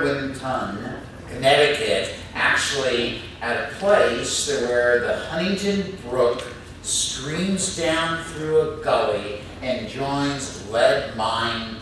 Winton, Connecticut, actually at a place where the Huntington Brook streams down through a gully and joins Lead Mine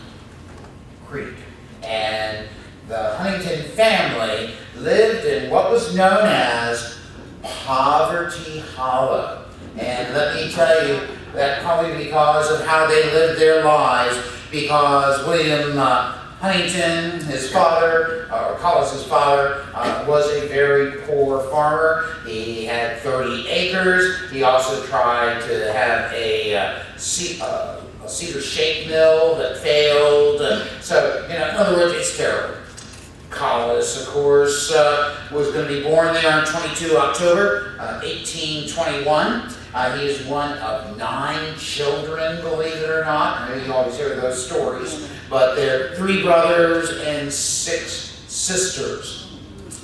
Creek. And the Huntington family lived in what was known as Poverty Hollow. And let me tell you, that probably because of how they lived their lives, because William Huntington, his father, or Collis's father, was a very poor farmer. He had 30 acres. He also tried to have a cedar shake mill that failed. So, in other words, it's terrible. Collis, of course, was going to be born there on 22 October 1821. He is one of 9 children, believe it or not. I know you always hear those stories, but there are 3 brothers and 6 sisters.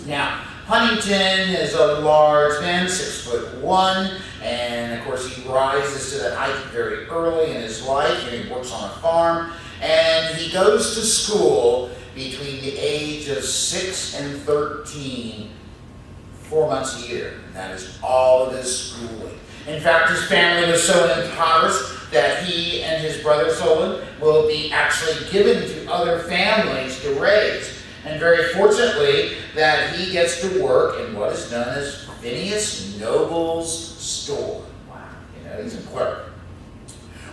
Now, Huntington is a large man, 6'1", and of course he rises to that height very early in his life. He works on a farm, and he goes to school between the age of 6 and 13, 4 months a year. And that is all of his schooling. In fact, his family was so impoverished that he and his brother Solon will be actually given to other families to raise. And very fortunately, that he gets to work in what is known as Phineas Noble's store. Wow, he's a clerk.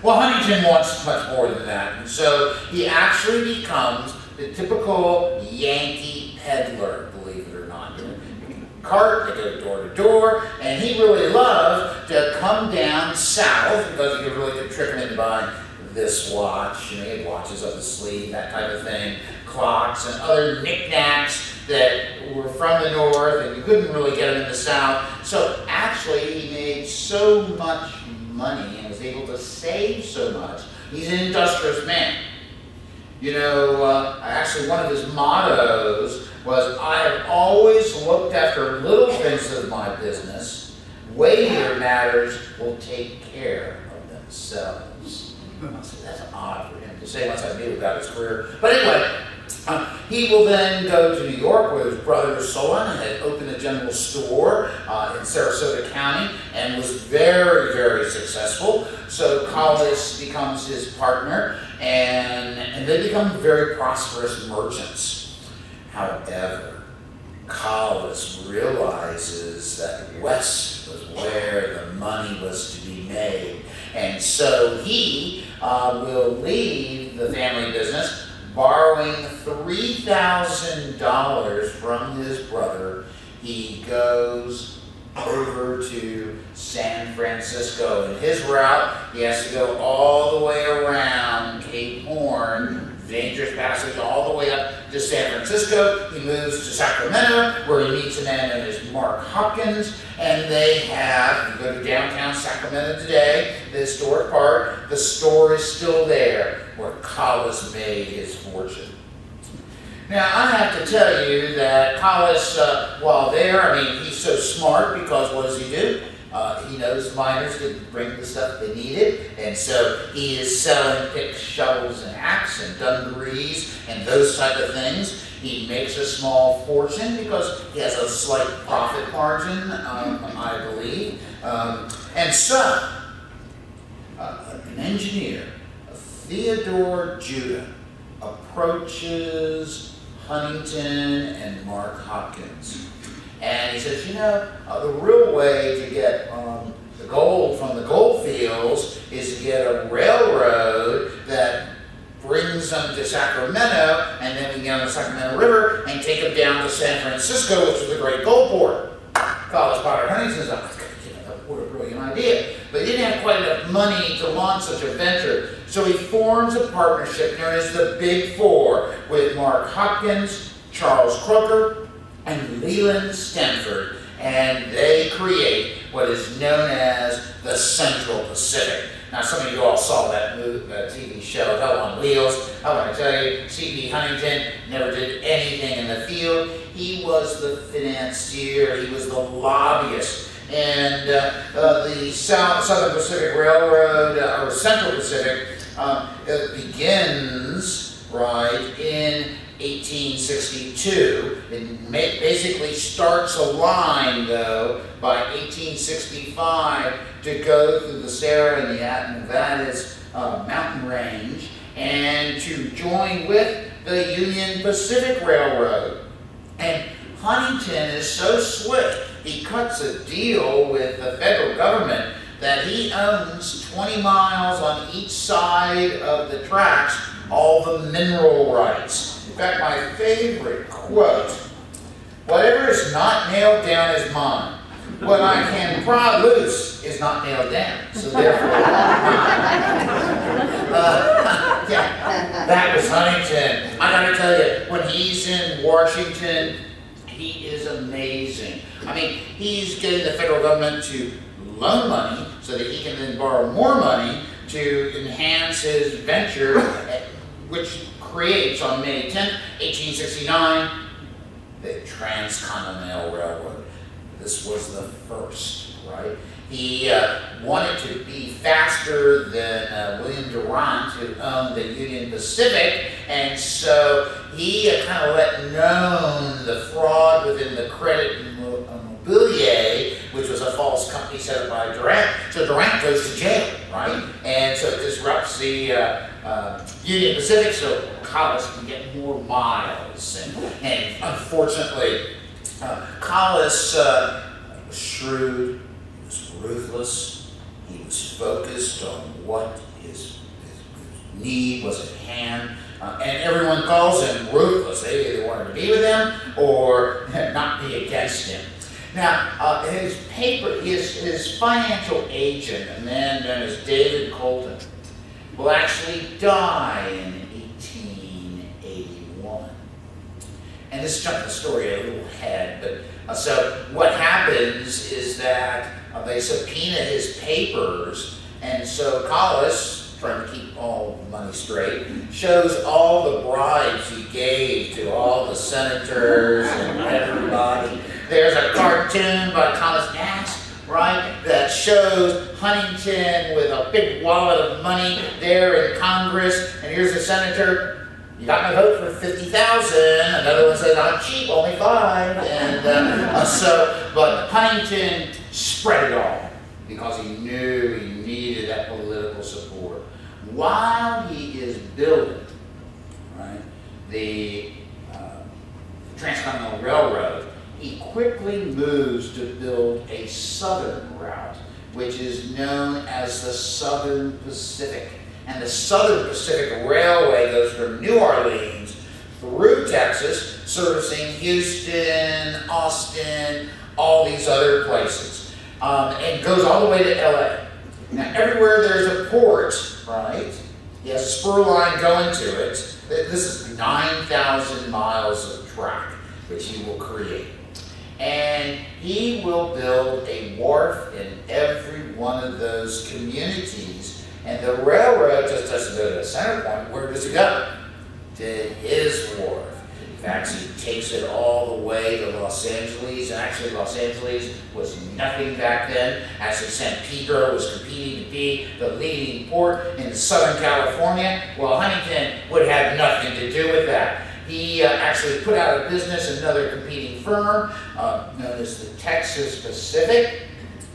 Well, Huntington wants much more than that, and so he actually becomes the typical Yankee peddler, believe it or not. Cart, they go door to door, and he really loved to come down south because he could really get tricked into buying this watch. He had watches up his sleeve, that type of thing, clocks and other knickknacks that were from the north, and you couldn't really get them in the south. So actually, he made so much money and was able to save so much. He's an industrious man. Actually, one of his mottos was, "I have always looked after little things of my business. Weightier matters will take care of themselves." That's odd for him to say once I knew about his career. But anyway, he will then go to New York where his brother Solon had opened a general store in Sarasota County and was very, very successful. So Collis becomes his partner, and they become very prosperous merchants. However, Collis realizes that west was where the money was to be made, and so he will leave the family business, borrowing $3,000 from his brother. He goes over to San Francisco. In his route, he has to go all the way around Cape Horn, dangerous passage all the way up to San Francisco. He moves to Sacramento, where he meets a man known as Mark Hopkins, and they have, you go to downtown Sacramento today, the historic part, the store is still there, where Collis made his fortune. Now, I have to tell you that Collis, while there, he's so smart because what does he do? He knows the miners didn't bring the stuff they needed, and so he is selling picks, shovels, and axes, and dungarees, and those type of things. He makes a small fortune because he has a slight profit margin, I believe. And so, an engineer, Theodore Judah, approaches Huntington and Mark Hopkins. And he says, the real way to get the gold from the gold fields is to get a railroad that brings them to Sacramento, and then we can get on the Sacramento River and take them down to San Francisco, which is the great gold port. Collis Potter Huntington says, what a brilliant idea. But he didn't have quite enough money to launch such a venture. So he forms a partnership known as the Big Four with Mark Hopkins, Charles Croker, and Leland Stanford, and they create what is known as the Central Pacific. Now, some of you all saw that TV show, Hell on Wheels. I want to tell you, C.B. Huntington never did anything in the field. He was the financier, he was the lobbyist. And the Southern Pacific Railroad, or Central Pacific, it begins right in 1862. It basically starts a line, though, by 1865 to go through the Sierra and the Nevada's mountain range and to join with the Union Pacific Railroad. And Huntington is so slick, he cuts a deal with the federal government that he owns 20 miles on each side of the tracks, all the mineral rights. In fact, my favorite quote, "Whatever is not nailed down is mine. What I can pry loose is not nailed down, so therefore yeah, that was Huntington. I gotta tell you, when he's in Washington, he is amazing. I mean, he's getting the federal government to loan money so that he can then borrow more money to enhance his venture, which creates on May 10th, 1869, the Transcontinental Railroad. This was the first, right? He wanted to be faster than William Durant, who owned the Union Pacific, and so he kind of let known the fraud within the Credit Mobilier, which was a false company set up by Durant. So Durant goes to jail, right? And so it disrupts the Union Pacific, so Collis can get more miles. And unfortunately, Collis was shrewd, he was ruthless, he was focused on what his need was at hand, and everyone calls him ruthless. They either wanted to be with him or not be against him. Now, his financial agent, a man known as David Colton, will actually die in 1881. And this jumped the story a little ahead, but so what happens is that they subpoena his papers, and so Collis, trying to keep all the money straight, shows all the bribes he gave to all the senators and everybody. There's a cartoon by Thomas Nast, right, that shows Huntington with a big wallet of money there in Congress, and here's the senator. You got my vote for 50,000. Another one said, I'm cheap, only 5. And but Huntington spread it all because he knew he needed that political support. While he is building, right, the Transcontinental Railroad, he quickly moves to build a southern route, which is known as the Southern Pacific. And the Southern Pacific Railway goes from New Orleans through Texas, servicing Houston, Austin, all these other places, and goes all the way to LA. Now, everywhere there's a port, right, he has a spur line going to it. This is 9,000 miles of track, which he will create. And he will build a wharf in every one of those communities. And the railroad just doesn't go to the center point. Where does it go? To his wharf. In fact, he takes it all the way to Los Angeles. And actually, Los Angeles was nothing back then. Actually, San Pedro was competing to be the leading port in Southern California. Well, Huntington would have nothing to do with that. He actually put out of business another competing firm known as the Texas Pacific.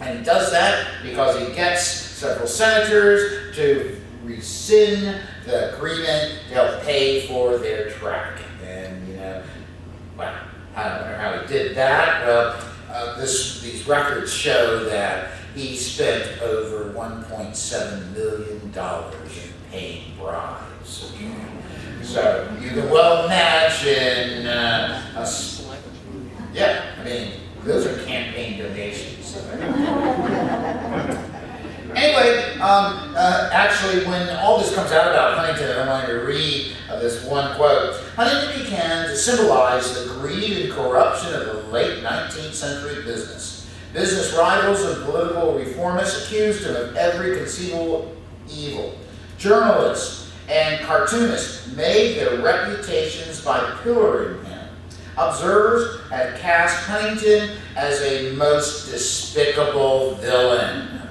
And he does that because he gets several senators to rescind the agreement to help pay for their track. And, you know, well, I don't know how he did that. Well, these records show that he spent over $1.7 million in paying bribes. So you can well imagine, yeah, I mean, those are campaign donations. Anyway, actually, when all this comes out about Huntington, I want to read this one quote. Huntington began to symbolize the greed and corruption of the late 19th century business. Business rivals and political reformists accused him of every conceivable evil. Journalists and cartoonists made their reputations by pillaring him. Observers had cast Huntington as a most despicable villain.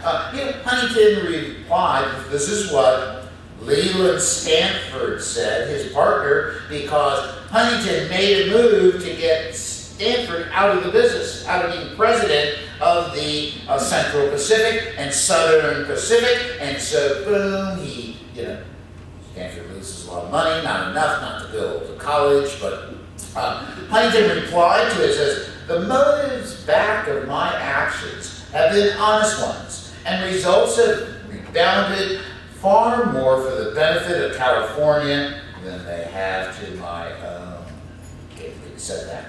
Huntington replied, this is what Leland Stanford said, his partner, because Huntington made a move to get Stanford out of the business, out of being president of the Central Pacific and Southern Pacific, and so boom, he, Stanford loses a lot of money, not enough not to build a college, but Huntington replied to it, says, "The motives back of my actions have been honest ones, and results have rebounded far more for the benefit of California than they have to my own." Can't believe he said that.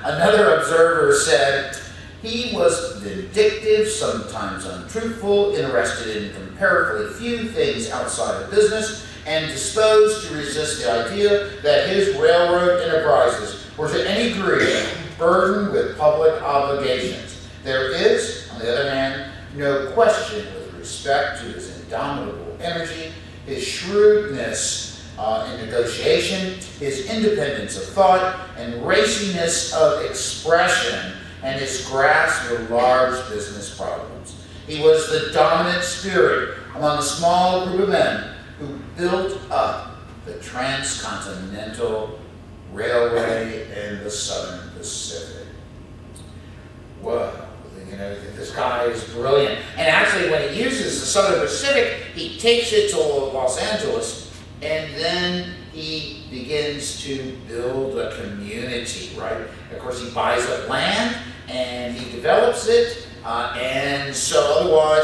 Another observer said, "He was vindictive, sometimes untruthful, interested in comparatively few things outside of business, and disposed to resist the idea that his railroad enterprises were to any degree burdened with public obligations. There is, on the other hand, no question with respect to his indomitable energy, his shrewdness in negotiation, his independence of thought, and raciness of expression, and his grasp of large business problems. He was the dominant spirit among a small group of men who built up the transcontinental railway in the Southern Pacific." Whoa, this guy is brilliant. And actually, when he uses the Southern Pacific, he takes it to Los Angeles, and then he begins to build a community, right? Of course, he buys up land, and he develops it, and so otherwise,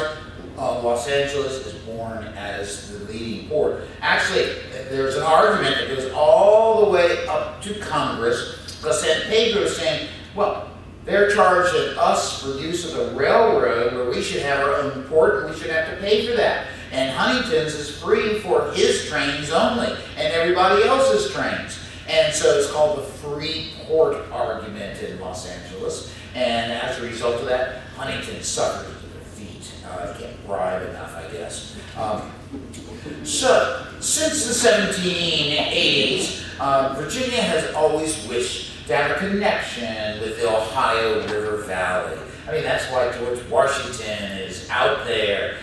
Los Angeles is born as the leading port. Actually, there's an argument that goes all the way up to Congress, because San Pedro is saying, well, they're charging us for use of the railroad where we should have our own port and we should have to pay for that. And Huntington's is free for his trains only and everybody else's trains. And so it's called the free port argument in Los Angeles. And as a result of that, Huntington suffers a defeat. He can't bribe enough, I guess. So, since the 1780s, Virginia has always wished to have a connection with the Ohio River Valley. I mean, that's why George Washington is out there,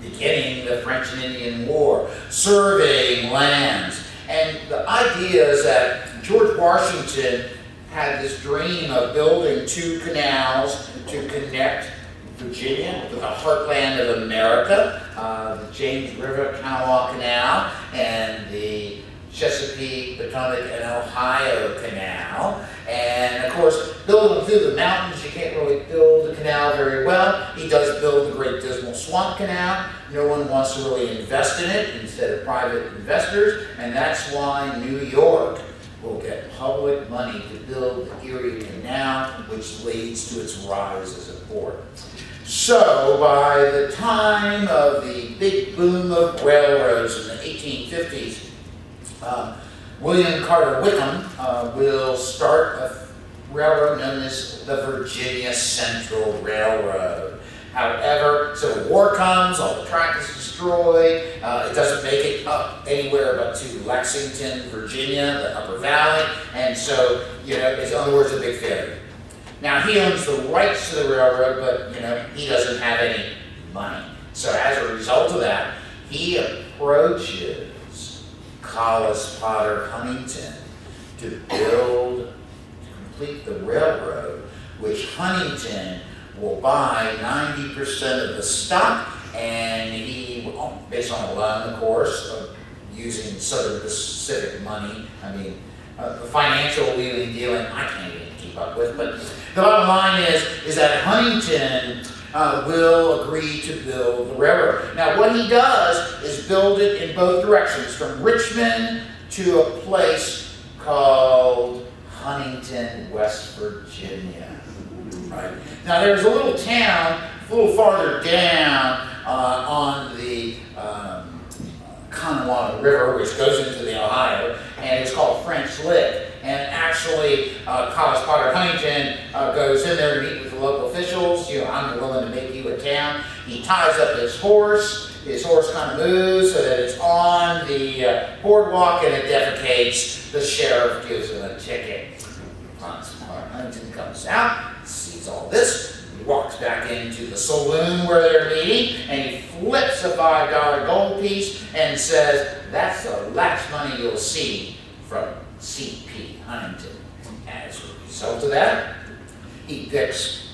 beginning the French and Indian War, surveying lands. And the idea is that George Washington had this dream of building 2 canals to connect Virginia with the heartland of America, the James River Kanawha Canal and the Chesapeake, Potomac, and Ohio Canal. And of course, building through the mountains, you can't really build the canal very well. He does build the Great Dismal Swamp Canal. No one wants to really invest in it instead of private investors, and that's why New York will get public money to build the Erie Canal, which leads to its rise as a port. So, by the time of the big boom of railroads in the 1850s, William Carter Wickham will start a railroad known as the Virginia Central Railroad. However, Civil War comes, all the track is destroyed, it doesn't make it up anywhere but to Lexington, Virginia, the Upper Valley, and so, it's, in other words, a big failure. Now, he owns the rights to the railroad, but, he doesn't have any money. So as a result of that, he approaches Collis Potter Huntington to complete the railroad, which Huntington will buy 90% of the stock, and he, based on a loan, of course, using Southern Pacific money, the financial wheeling dealing, I can't even keep up with, but the bottom line is that Huntington will agree to build the railroad. Now, what he does is build it in both directions, from Richmond to a place called Huntington, West Virginia. Right? Now, there's a little town a little farther down on the Kanawha River, which goes into the Ohio, and it's called French Lick. And actually, Collis Potter Huntington goes in there to meet with the local officials. I'm willing to make you a town. He ties up his horse. His horse kind of moves so that it's on the boardwalk and it defecates. The sheriff gives him a ticket. Collis Potter Huntington comes out, sees all this. He walks back into the saloon where they're meeting, and he flips the $5 gold piece and says, that's the last money you'll see from C.P. Huntington. As a result of that, he picks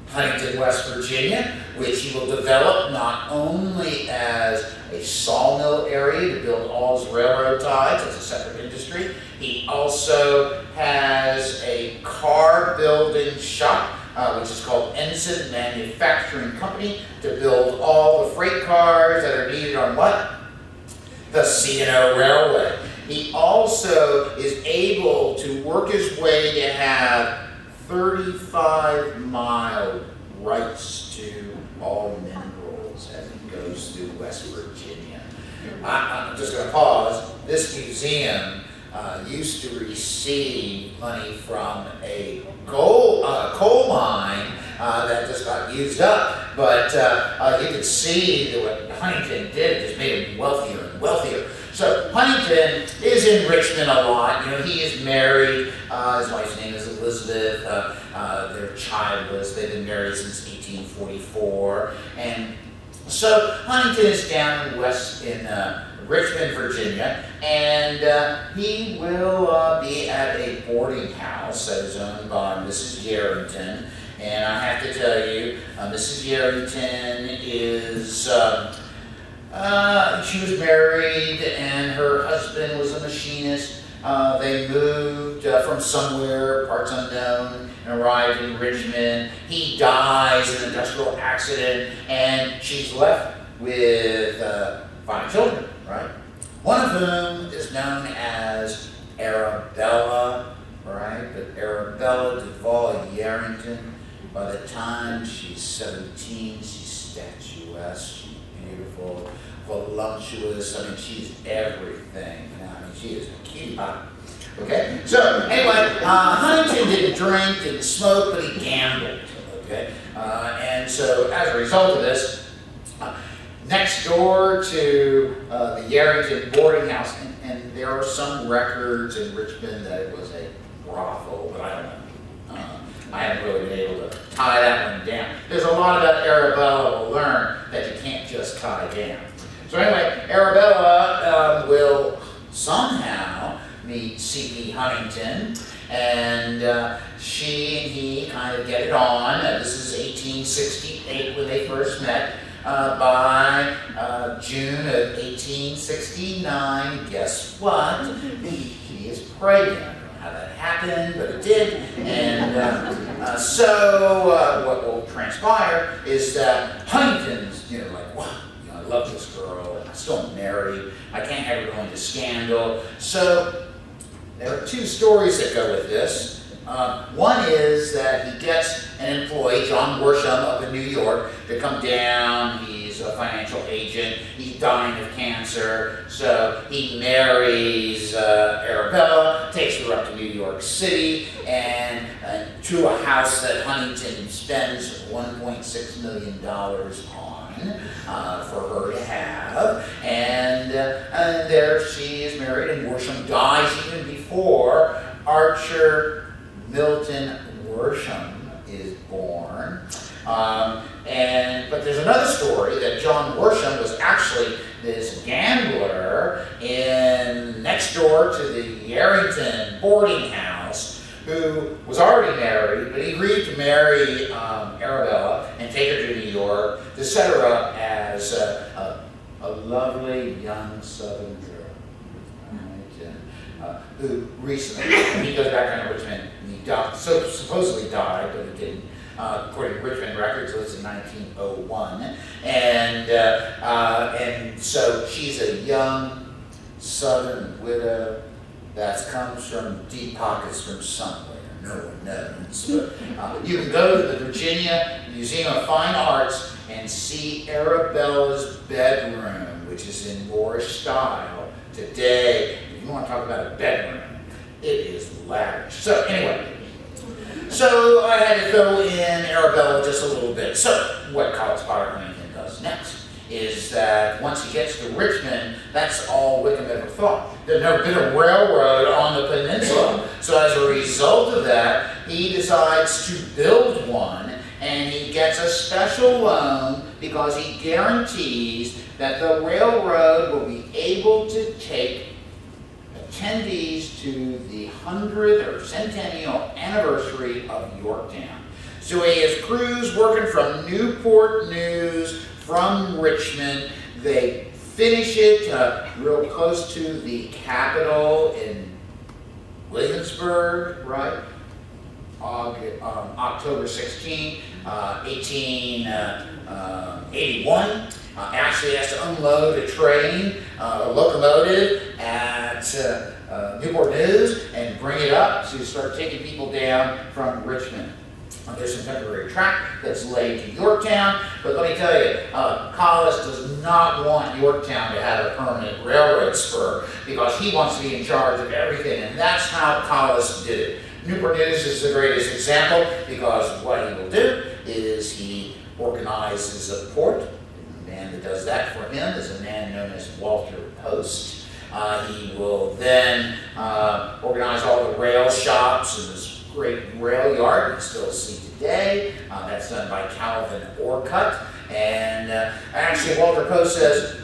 Huntington, West Virginia, which he will develop not only as a sawmill area to build all his railroad ties as a separate industry, he also has a car building shop, which is called Ensign Manufacturing Company, to build all the freight cars that are needed on what? The C&O Railway. He also is able to work his way to have 35-mile rights to all minerals as he goes through West Virginia. I'm just going to pause. This museum used to receive money from a coal mine that just got used up, but you could see that what Huntington did just made him wealthier and wealthier. So Huntington is in Richmond a lot. You know, he is married. His wife's name is Elizabeth. They're childless. They've been married since 1844. And so Huntington is down in Richmond, Virginia, and he will be at a boarding house that is owned by Mrs. Yarrington. And I have to tell you, Mrs. Yarrington is, she was married and her husband was a machinist. They moved from somewhere, parts unknown, and arrived in Richmond. He dies in an industrial accident, and she's left with 5 children, right? One of whom is known as Arabella, right? But Arabella Duval Yarrington, by the time she's 17, she's statuesque, she's beautiful, voluptuous. I mean, she's everything. You know? I mean, she is a cutie pie. Okay? So, anyway, Huntington didn't drink, didn't smoke, but he gambled. Okay? And so, as a result of this, next door to the Yarrington boarding house, and there are some records in Richmond that it was a brothel, but I don't know. I haven't really been able to tie that one down. There's a lot about Arabella we'll learn that you can't just tie down. So anyway, Arabella will somehow meet C.P. Huntington, and she and he kind of get it on. This is 1868 when they first met. By June of 1869, guess what? He is pregnant. I don't know how that happened, but it did. And so what will transpire is that Huntington's, like, wow, I love this girl, and I'm still married. I can't have her go into scandal. So there are 2 stories that go with this. One is that he gets an employee, John Worsham, up in New York, to come down. He's a financial agent. He's dying of cancer. So he marries Arabella, takes her up to New York City, and to a house that Huntington spends $1.6 million on for her to have. And there she is married, and Worsham dies even before Archer Milton Worsham is born. But there's another story that John Worsham was actually this gambler next door to the Yarrington boarding house, who was already married, but he agreed to marry Arabella and take her to New York to set her up as a lovely young Southern girl. Who recently, he goes back on Richmond, and he supposedly died, but he didn't. According to Richmond records, it was in 1901, and so she's a young Southern widow that comes from deep pockets from somewhere. No one knows, but you can go to the Virginia Museum of Fine Arts and see Arabella's bedroom, which is in Moorish style today. You want to talk about a bedroom, it is lavish. So anyway, so I had to throw in Arabella just a little bit. So what College Potter Huntington does next is that once he gets to Richmond, that's all Wickham ever thought. There's never been a railroad on the peninsula. So as a result of that, he decides to build one, and he gets a special loan because he guarantees that the railroad will be able to take attendees to the 100th or centennial anniversary of Yorktown. So he has crews working from Newport News, from Richmond. They finish it real close to the Capitol in Williamsburg, right? October 16, 1881. Actually has to unload a train, a locomotive at Newport News and bring it up to start taking people down from Richmond. There's some temporary track that's laid to Yorktown, but let me tell you, Collis does not want Yorktown to have a permanent railroad spur because he wants to be in charge of everything, and that's how Collis did it. Newport News is the greatest example because what he will do is he organizes a port. The man that does that for him is a man known as Walter Post. He will then organize all the rail shops and this great rail yard you still see today. That's done by Calvin Orcutt. And actually Walter Post says,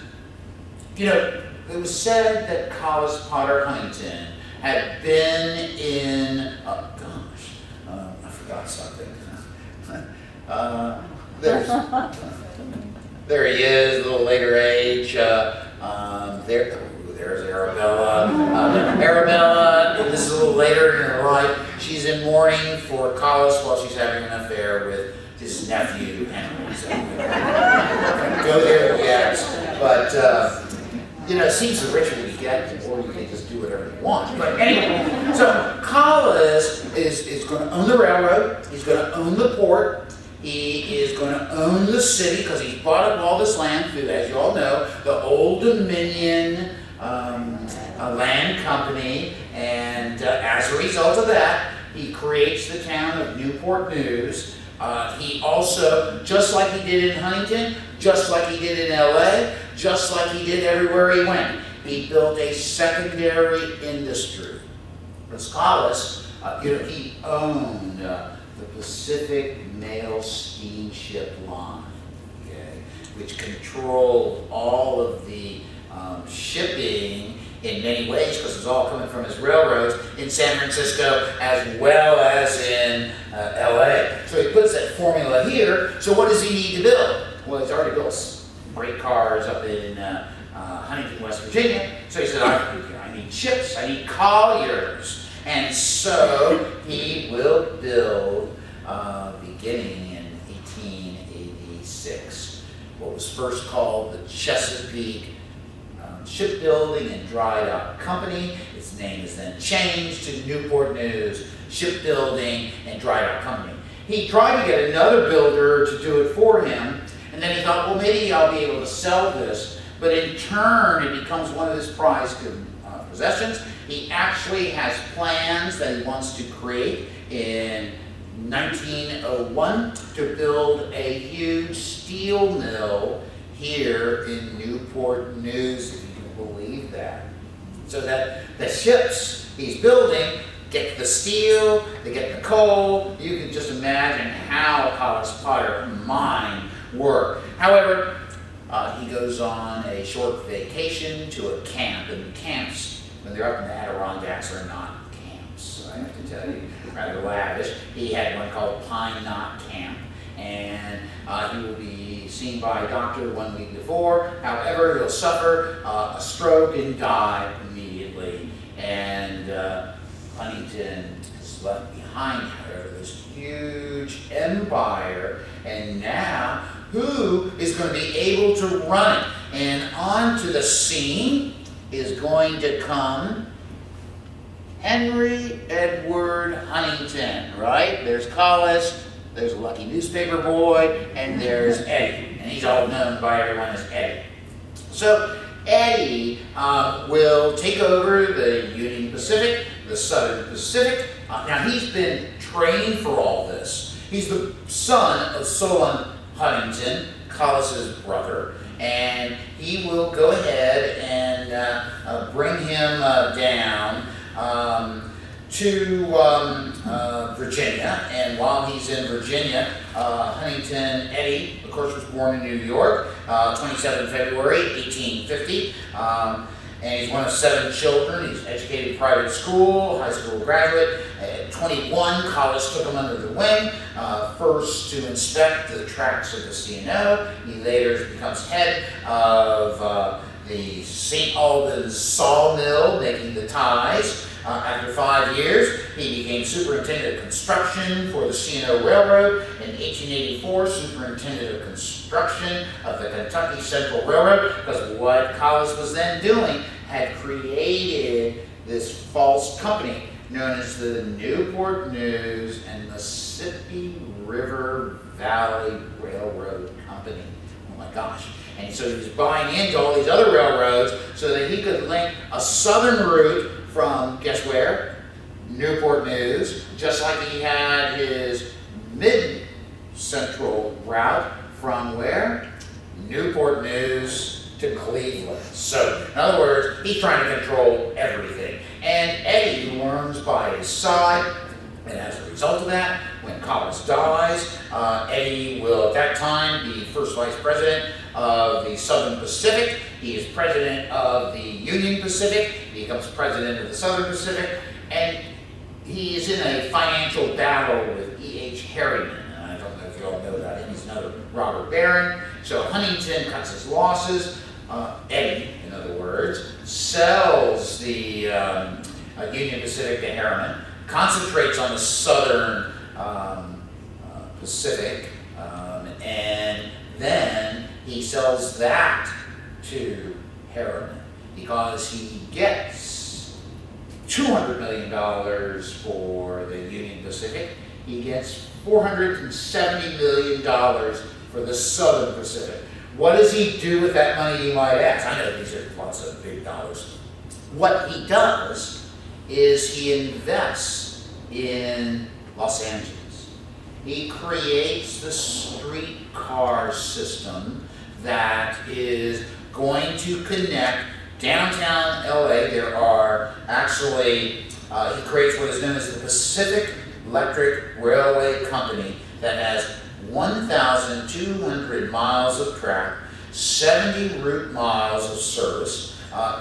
you know, it was said that Collis Potter Huntington had been in, oh gosh, I forgot something. There he is, a little later age. There's Arabella. Arabella, this is a little later in her life. She's in mourning for Collis while she's having an affair with his nephew, Henry. So, go there yet. But, you know, it seems the richer we get, or you can just do whatever you want. But anyway, so Collis is going to own the railroad. He's going to own the port. He is going to own the city because he's bought up all this land through, as you all know, the Old Dominion Land Company. And as a result of that, he creates the town of Newport News. He also, just like he did in Huntington, just like he did in LA, just like he did everywhere he went, he built a secondary industry. Because Collis, you know, he owned the Pacific Mail Steamship Line, okay, which controlled all of the shipping in many ways because it was all coming from his railroads in San Francisco as well as in LA. So he puts that formula here. So what does he need to build? Well, he's already built freight cars up in Huntington, West Virginia. So he said, I need ships, I need colliers. And so he will build, beginning in 1886, what was first called the Chesapeake Shipbuilding and Dry Dock Company. Its name is then changed to Newport News Shipbuilding and Dry Dock Company. He tried to get another builder to do it for him, and then he thought, well, maybe I'll be able to sell this. But in turn, it becomes one of his prized possessions. He actually has plans that he wants to create in 1901 to build a huge steel mill here in Newport News, if you can believe that. So that the ships he's building get the steel, they get the coal. You can just imagine how Collis Potter mine worked. However, he goes on a short vacation to a camp, and camps, when they're up in the Adirondacks, are not camps, I have to tell you, rather lavish. He had one called Pine Knot Camp, and he will be seen by a doctor 1 week before. However, he'll suffer a stroke and die immediately, and Huntington is left behind, however, this huge empire, and now who is going to be able to run it? And onto the scene is going to come Henry Edward Huntington, right? There's Collis, there's a lucky newspaper boy, and there's Eddie. And he's all known by everyone as Eddie. So Eddie will take over the Union Pacific, the Southern Pacific. Now he's been trained for all this. He's the son of Solon Huntington, Collis's brother, and he will go ahead and bring him down to Virginia. And while he's in Virginia, Huntington Eddie, of course, was born in New York, 27 February 1850. And he's one of 7 children. He's educated in private school, high school graduate. At 21, college took him under the wing, first to inspect the tracks of the C&O. He later becomes head of the St. Albans sawmill, making the ties. After 5 years, he became superintendent of construction for the C&O Railroad. In 1884, superintendent of construction of the Kentucky Central Railroad, because what Collis was then doing had created this false company known as the Newport News and Mississippi River Valley Railroad Company. Oh my gosh. And so he was buying into all these other railroads so that he could link a southern route from, guess where? Newport News, just like he had his mid-central route from where? Newport News to Cleveland. So, in other words, he's trying to control everything. And Eddie learns by his side, and as a result of that, when Collis dies, Eddie will at that time be first vice president of the Southern Pacific. He is president of the Union Pacific. He becomes president of the Southern Pacific. And he is in a financial battle with E.H. Harriman. I don't know if you all know about him. He's another robber baron. So Huntington cuts his losses. Eddie, in other words, sells the Union Pacific to Harriman, concentrates on the Southern Pacific, and then he sells that to Harriman because he gets $200 million for the Union Pacific. He gets $470 million for the Southern Pacific. What does he do with that money, you might ask? I know these are lots of big dollars. What he does is he invests in Los Angeles. He creates the streetcar system that is going to connect downtown LA. There are actually, he creates what is known as the Pacific Electric Railway Company that has 1,200 miles of track, 70 route miles of service.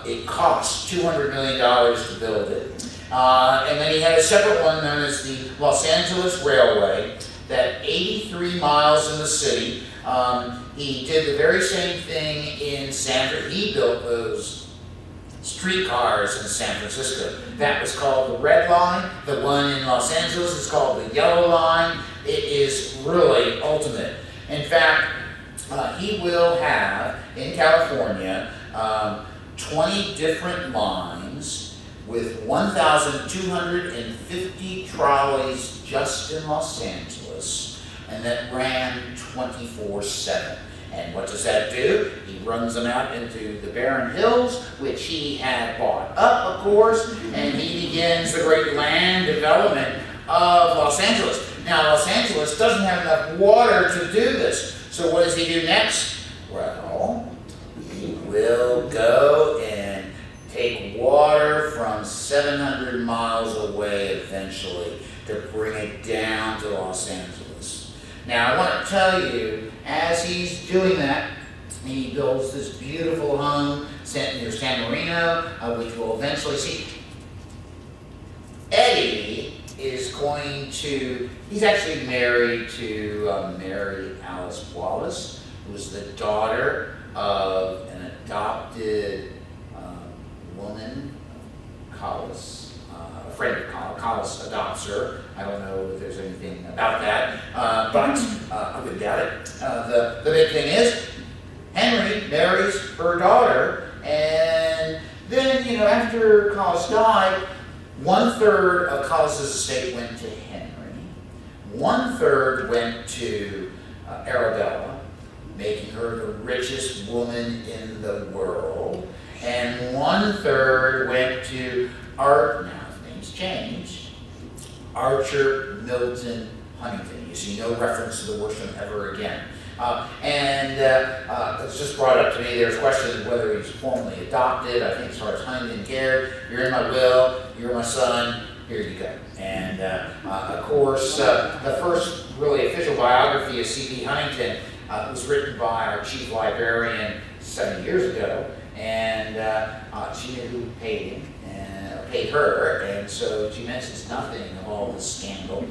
It costs $200 million to build it. And then he had a separate one known as the Los Angeles Railway, that 83 miles in the city. He did the very same thing in San Francisco. He built those streetcars in San Francisco. That was called the Red Line. The one in Los Angeles is called the Yellow Line. It is really ultimate. In fact, he will have, in California, 20 different lines with 1,250 trolleys just in Los Angeles, and that ran 24/7. And what does that do? He runs them out into the barren hills, which he had bought up, of course, and he begins the great land development of Los Angeles. Now, Los Angeles doesn't have enough water to do this, so what does he do next? Well, he will go and take water from 700 miles away eventually to bring it down to Los Angeles. Now, I want to tell you, as he's doing that, he builds this beautiful home near San Marino, which we'll eventually see. Eddie is going to, he's actually married to Mary Alice Wallace, who was the daughter of an adopted woman, Collis, a friend of Collis adopts her. I don't know if there's anything about that, but I wouldn't doubt it. The big thing is, Henry marries her daughter, and then, you know, after Collis died, 1/3 of Collis's estate went to Henry, 1/3 went to Arabella, making her the richest woman in the world, and 1/3 went to Art, now his name's changed, Archer Milton Huntington. You see no reference to the Worsham ever again. It's just brought up to me, there's questions whether he's formally adopted. I think as far as Huntington cared, you're in my will, you're my son, here you go. And of course, the first really official biography of C.P. Huntington was written by our chief librarian 7 years ago, and she knew who paid him, and paid her, and so she mentions nothing of all this scandal.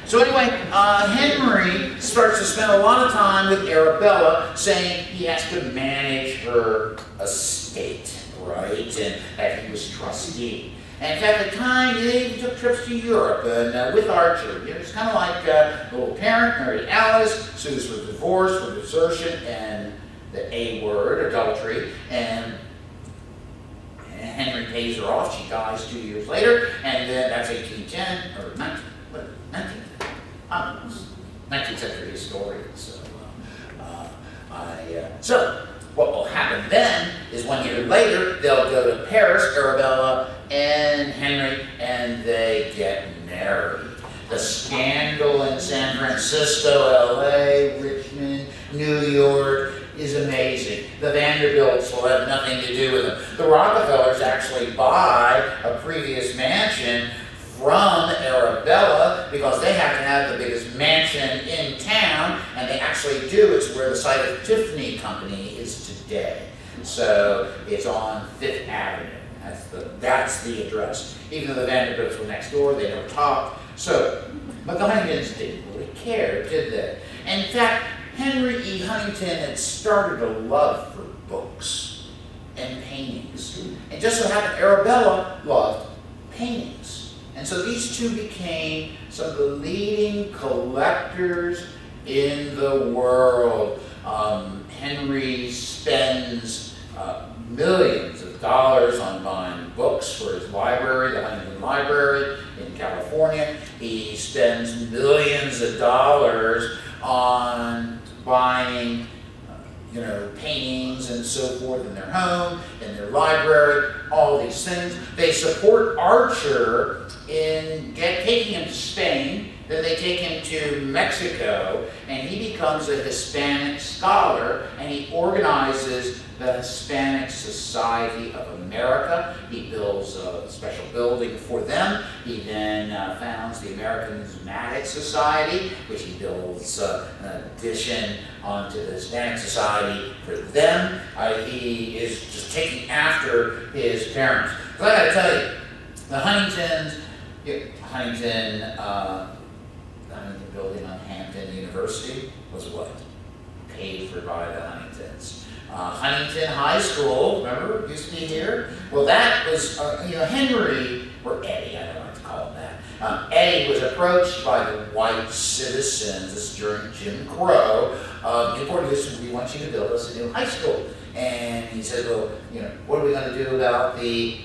So anyway, Henry starts to spend a lot of time with Arabella, saying he has to manage her estate, right, and that he was trustee. And in fact, at the time, they even took trips to Europe and with Archer. It was kind of like a little parent married Alice, sues for divorce, for desertion, and the A word, adultery, and Henry pays her off. She dies 2 years later, and then that's 1810, or 19th century historian. So what will happen then is 1 year later, they'll go to Paris, Arabella and Henry, and they get married. The scandal in San Francisco, LA, Richmond, New York is amazing. The Vanderbilts will have nothing to do with them. The Rockefellers actually buy a previous mansion from Arabella because they have to have the biggest mansion in town, and they actually do. It's where the site of Tiffany Company is today. So it's on 5th Avenue. That's the address. Even though the Vanderbilts were next door, they never talked. So, but the Huntingtons didn't really care, did they? And in fact, Henry E. Huntington had started a love for books and paintings. And just so happened, Arabella loved paintings. And so these two became some of the leading collectors in the world. Henry spends millions of dollars on buying books for his library, the Huntington Library in California. He spends millions of dollars on buying paintings and so forth in their home, in their library, all these things. They support Archer in taking him to Spain, then they take him to Mexico, and he becomes a Hispanic scholar, and he organizes the Hispanic Society of America. He builds a special building for them. He then founds the American Magnate Society, which he builds an addition onto the Hispanic Society for them. He is just taking after his parents. But I gotta tell you, the Huntingtons, the Huntington building on Hampton University was what? Paid for by the Huntingtons. Huntington High School, remember, used to be here? Well, that was, Henry, or Eddie, I don't like to call him that. Eddie was approached by the white citizens, this is during Jim Crow, Newport, we want you to build us a new high school. And he said, well, what are we going to do about the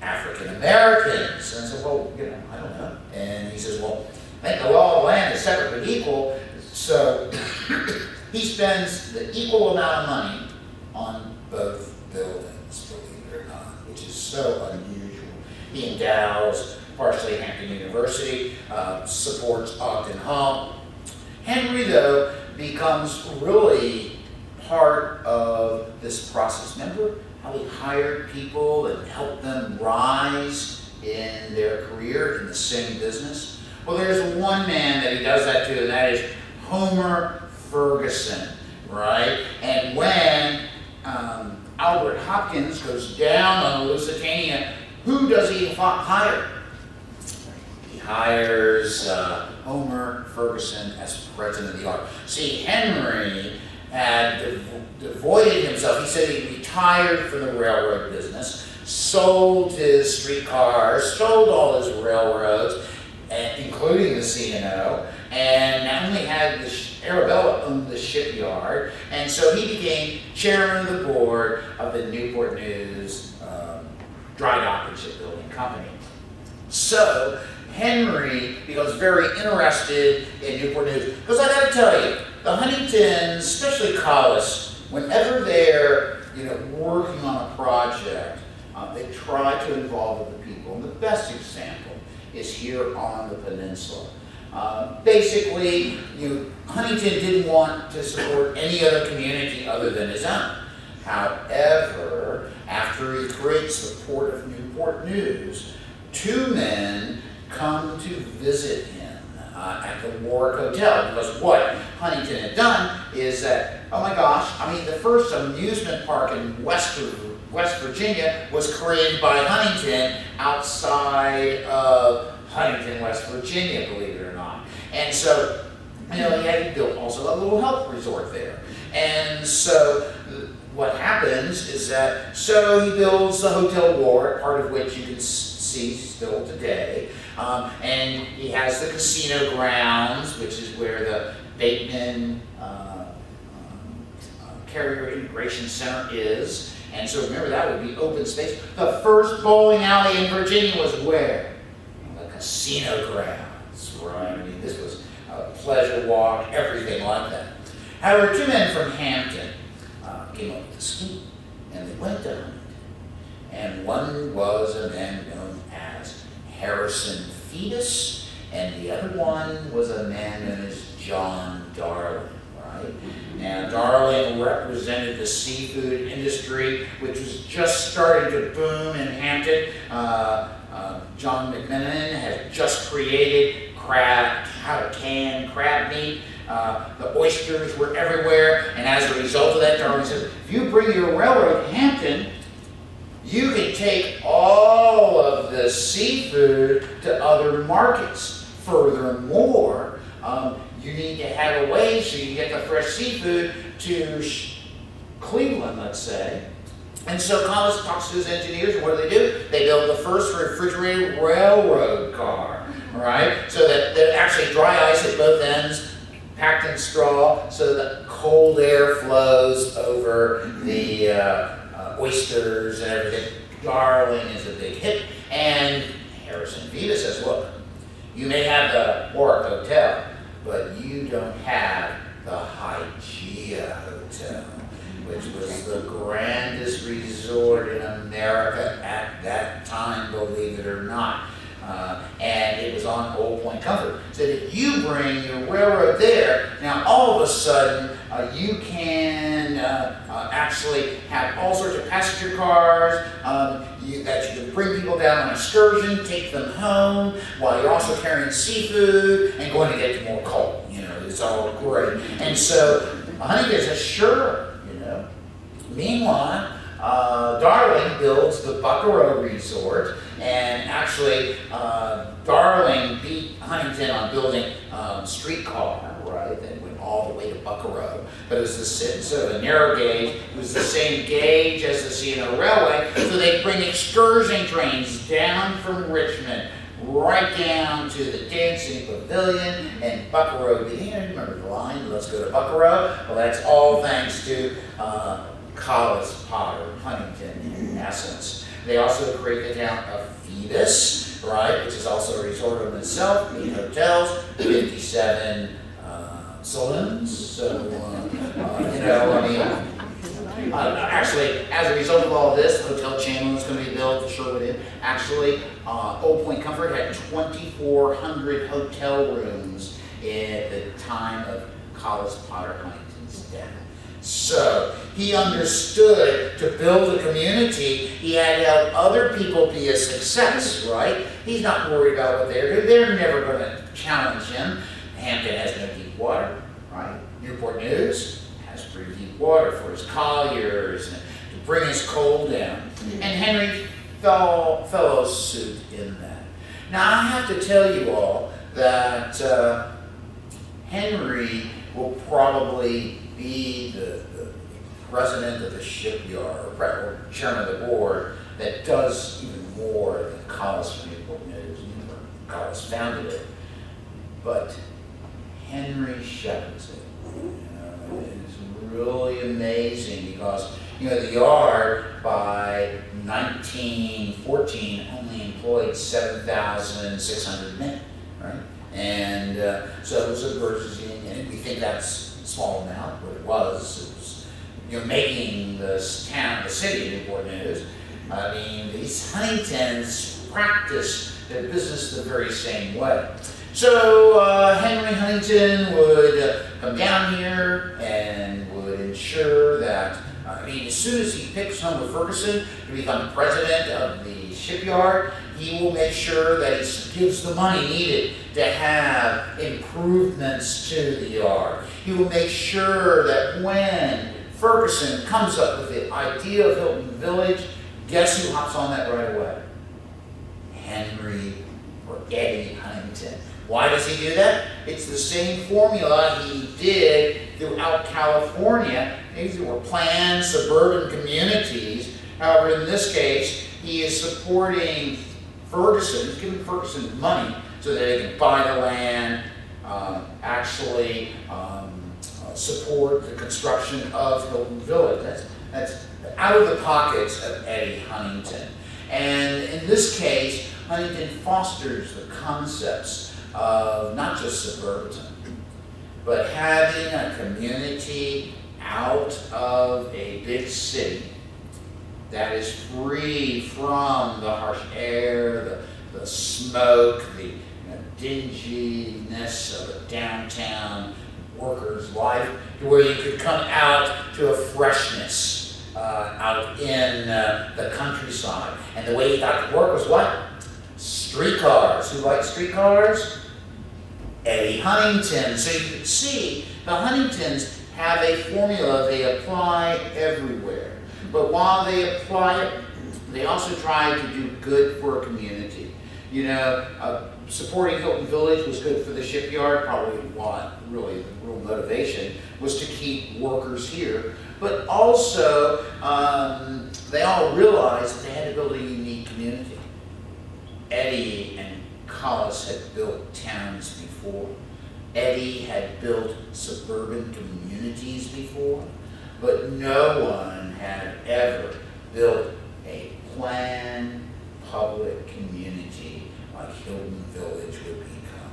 African Americans? And I said, well, I don't know. And he says, well, I think the law of land is separate but equal, so he spends the equal amount of money on both buildings, believe it or not, which is so unusual. He endows partially Hampton University, supports Ogden Hall. Henry, though, becomes really part of this process. Remember how he hired people and helped them rise in their career in the same business? Well, there's one man that he does that to, and that is Homer Ferguson, right? And when Albert Hopkins goes down on Lusitania, who does he hire? He hires Homer Ferguson as president of the art. See, Henry had devoted himself. He said he retired from the railroad business, sold his streetcars, sold all his railroads, including the C&O, and not only had Arabella owned the shipyard, and so he became chairman of the board of the Newport News Dry Dock and Shipbuilding Company. So Henry becomes very interested in Newport News, because I got to tell you, the Huntingtons, especially Collis, whenever they're working on a project, they try to involve other people. And the best example is here on the peninsula. Basically, Huntington didn't want to support any other community other than his own. However, after he creates the Port of Newport News, two men come to visit him at the Warwick Hotel, because what Huntington had done is that, oh my gosh, I mean, the first amusement park in West Virginia was created by Huntington outside of Huntington, West Virginia, believe it or not. And so, you know, he had built also a little health resort there. And so what happens is that, so he builds the Hotel Warwick, part of which you can see still today. And he has the casino grounds, which is where the Bateman Carrier Integration Center is. And so remember, that would be open space. The first bowling alley in Virginia was where? The casino grounds, right? I mean, this was a pleasure walk, everything like that. However, two men from Hampton came up with a scheme, and they went to Huntington. And one was a man known as Harrison Fetus, and the other one was a man known as John Darling, right? Now, Darling represented the seafood industry, which was just starting to boom in Hampton. John McMenamin had just created how to can crab meat. The oysters were everywhere, and as a result of that, Darling said, if you bring your railroad to Hampton, you can take all of the seafood to other markets. Furthermore, you need to have a way so you get the fresh seafood to Cleveland, let's say. And so Collis talks to his engineers, and what do? They build the first refrigerated railroad car, right? So that actually dry ice at both ends, packed in straw, so that cold air flows over the oysters and everything. Darling is a big hit. And Harrison Fetus says, look, you may have the Warwick Hotel, but you don't have the Hygeia Hotel, which was the grandest resort in America at that time, believe it or not. And it was on Old Point Comfort. So that you bring your railroad there, now all of a sudden you can actually have all sorts of passenger cars that you can bring people down on an excursion, take them home, while you're also carrying seafood and going to get more coal. You know, it's all great. And so Huntington says, sure, you know. Meanwhile, Darling builds the Buckaroo Resort, and actually Darling beat Huntington on building streetcar, right, that went all the way to Buckaroo, but it was sort of a narrow gauge. It was the same gauge as the C&O Railway, so they bring excursion trains down from Richmond right down to the Dancing Pavilion and Buckaroo. You remember the line, let's go to Buckaroo? Well, that's all thanks to Collis Potter, Huntington, in essence. They also create the town of Phoebus, right, which is also a resort in itself, 8 hotels, 57 saloons. So, you know, I mean, actually, as a result of all this, Hotel Chamberlain is going to be built, the Sherwood Inn. Actually, Old Point Comfort had 2,400 hotel rooms at the time of Collis Potter Huntington's death. So he understood to build a community, he had to have other people be a success, right? He's not worried about what they're doing. They're never going to challenge him. Hampton has no deep water, right? Newport News has pretty deep water for his colliers and to bring his coal down. And Henry follows suit in that. Now I have to tell you all that Henry will probably be the president of the shipyard, or chairman of the board, that does even more than Collis for Newport News. Collis founded it. But Henry shepherds it. It's really amazing because, you know, the yard by 1914 only employed 7,600 men, right? And so it was a burgeoning, and we think that's small amount, but it was, you know, making this town, the city of Newport News. I mean, these Huntingtons practiced their business the very same way. So Henry Huntington would come down here and would ensure that, mean, as soon as he picks Homer Ferguson to become president of the shipyard, he will make sure that he gives the money needed to have improvements to the yard. He will make sure that when Ferguson comes up with the idea of Hilton Village, guess who hops on that right away? Henry or Eddie Huntington. Why does he do that? It's the same formula he did throughout California. These were planned suburban communities. However, in this case, he is supporting Ferguson. He's giving Ferguson money so that they can buy the land, support the construction of Hilton Village. That's out of the pockets of Eddie Huntington. And in this case, Huntington fosters the concepts of not just suburbanism, but having a community out of a big city that is free from the harsh air, the smoke, the dinginess of a downtown worker's life, to where you could come out to a freshness out in the countryside. And the way he got to work was what? Streetcars. Who likes streetcars? Eddie Huntington. So you can see the Huntingtons have a formula they apply everywhere. But while they apply it, they also try to do good for a community. You know, supporting Hilton Village was good for the shipyard, probably what really the real motivation was to keep workers here. But also, they all realized that they had to build a unique community. Eddie and Collis had built towns before. Eddie had built suburban communities before, but no one had ever built a planned public community like Hilton Village would become.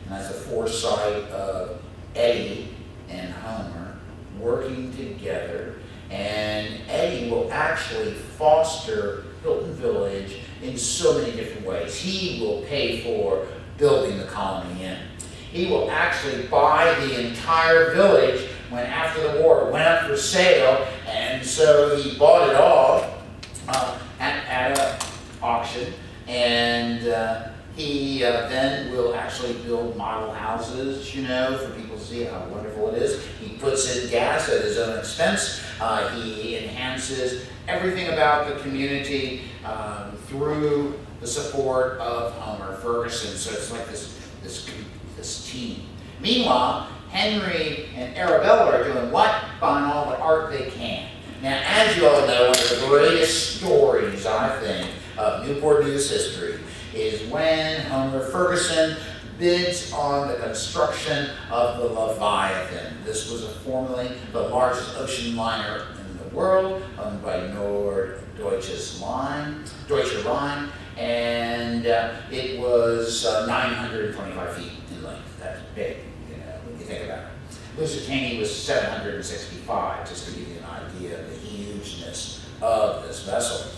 And that's the foresight of Eddie and Homer working together, and Eddie will actually foster Hilton Village in so many different ways. He will pay for building the Colony Inn. He will actually buy the entire village when after the war it went up for sale, and so he bought it all at an auction, and he then will actually build model houses, you know, for people to see how wonderful it is. He puts in gas at his own expense. He enhances everything about the community through the support of Homer Ferguson. So it's like this team. Meanwhile, Henry and Arabella are doing what? Buying all the art they can. Now, as you all know, one of the greatest stories, I think, of Newport News history is when Homer Ferguson bids on the construction of the Leviathan. This was formerly the largest ocean liner in the world, owned by Norddeutsche Line, and it was 925 feet in length. That's big, you know, when you think about it. Lusitania was 765, just to give you an idea of the hugeness of this vessel.